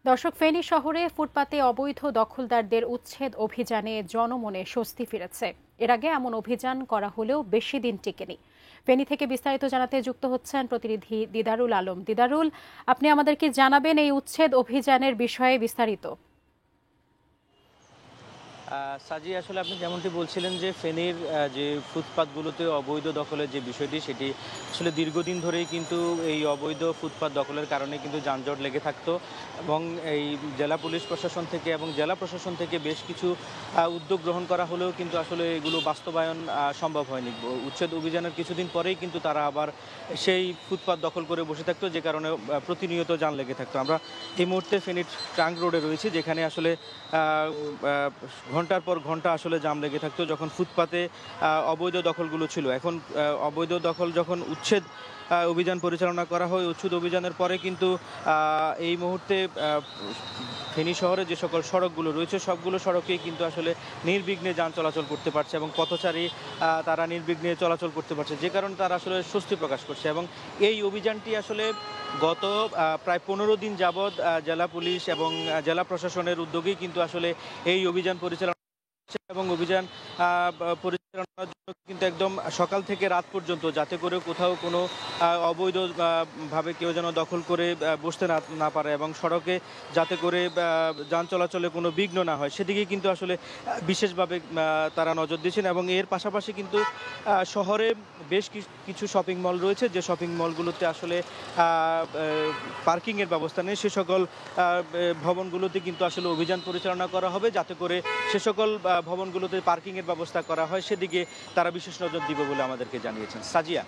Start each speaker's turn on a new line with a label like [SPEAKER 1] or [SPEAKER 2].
[SPEAKER 1] দর্শক, ফেনী শহরে ফুটপাতে অবৈধ দখলদারদের উচ্ছেদ অভিযানে জনমনে স্বস্তি ফিরেছে। এর আগে এমন অভিযান করা হলেও বেশি দিন টিকেনি। ফেনী থেকে বিস্তারিত জানাতে যুক্ত হচ্ছেন প্রতিনিধি দিদারুল আলম। দিদারুল, আপনি আমাদেরকে জানাবেন এই উচ্ছেদ অভিযানের বিষয়ে বিস্তারিত।
[SPEAKER 2] সাজি, আসলে আপনি যেমনটি বলছিলেন যে ফেনীর যে ফুটপাতগুলোতে অবৈধ দখলের যে বিষয়টি সেটি আসলে দীর্ঘদিন ধরেই কিন্তু এই অবৈধ ফুটপাত দখলের কারণে কিন্তু যানজট লেগে থাকতো এবং এই জেলা পুলিশ প্রশাসন থেকে এবং জেলা প্রশাসন থেকে বেশ কিছু উদ্যোগ গ্রহণ করা হলেও কিন্তু আসলে এগুলো বাস্তবায়ন সম্ভব হয়নি। উচ্ছেদ অভিযানের কিছুদিন পরেই কিন্তু তারা আবার সেই ফুটপাত দখল করে বসে থাকতো, যে কারণে প্রতিনিয়ত যান লেগে থাকতো। আমরা এই মুহূর্তে ফেনীর ট্রাঙ্ক রোডে রয়েছি, যেখানে আসলে ঘন্টার পর ঘন্টা আসলে জাম লেগে থাকতো যখন ফুটপাতে অবৈধ দখলগুলো ছিল। এখন অবৈধ দখল যখন উচ্ছেদ অভিযান পরিচালনা করা হয়, উচ্ছেদ অভিযানের পরে কিন্তু এই মুহূর্তে ফেনী শহরে যে সকল সড়কগুলো রয়েছে সবগুলো সড়কেই কিন্তু আসলে নির্বিঘ্নে যান চলাচল করতে পারছে এবং পথচারী তারা নির্বিঘ্নে চলাচল করতে পারছে, যে কারণে তারা আসলে স্বস্তি প্রকাশ করছে। এবং এই অভিযানটি আসলে গত প্রায় 15 দিন যাবৎ জেলা পুলিশ এবং জেলা প্রশাসনের উদ্যোগেই কিন্তু আসলে এই অভিযান পরিচালনা এবং অভিযান পরিচালনার জন্য কিন্তু একদম সকাল থেকে রাত পর্যন্ত, যাতে করে কোথাও কোনো অবৈধ ভাবে কেউ যেন দখল করে বসতে না পারে এবং সড়কে যাতে করে যান চলাচলে কোনো বিঘ্ন না হয়, সেদিকে কিন্তু আসলে বিশেষভাবে তারা নজর দিয়েছেন। এবং এর পাশাপাশি কিন্তু শহরে বেশ কিছু শপিং মল রয়েছে, যে শপিং মলগুলোতে আসলে পার্কিংয়ের ব্যবস্থা নেই, সে সকল ভবনগুলোতে কিন্তু আসলে অভিযান পরিচালনা করা হবে, যাতে করে সে সকল ভবনগুলোতে পার্কিংয়ের ব্যবস্থা করা হয়, সেদিকে তারা বিশেষ নজর দিবে বলে আমাদেরকে জানিয়েছেন। সাজিয়া।